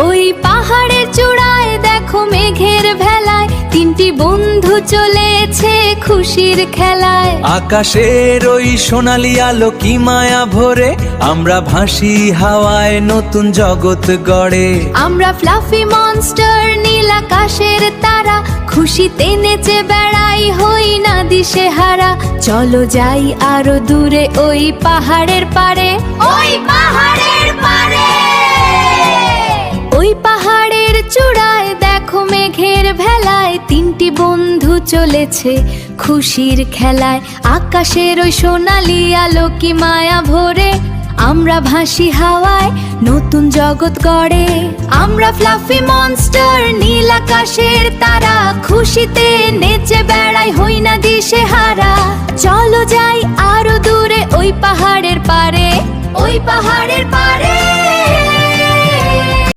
ওই পাহাড়ের চূড়ায় দেখো মেঘের ভেলায় তিনটি বন্ধু চলেছে খুশির খেলায়। আকাশের ওই সোনালি আলো কি মায়া ভরে, আমরা ভাসি হাওয়ায় নতুন জগৎ গড়ে। আমরা ফ্লাফি মনস্টার নীল আকাশের তারা, খুশিতে নেচে বেড়াই হই না দিশেহারা। চলো যাই আরো দূরে ওই পাহাড়ের পারে, ওই পাহাড়ের পারে। ওই পাহাড়ের চূড়ায় দেখো মেঘের ভেলায় তিনটি বন্ধু চলেছে খুশির খেলায়। আকাশের ওই সোনালি আলো কি মায়া ভরে, আমরা ভাসি হাওয়ায় নতুন জগৎ গড়ে। আমরা ফ্লাফি মনস্টার নীল আকাশের তারা, খুশিতে নেচে বেড়াই হই না দিশেহারা। চলো যাই আরো দূরে ওই পাহাড়ের পারে, ওই পাহাড়ের পারে।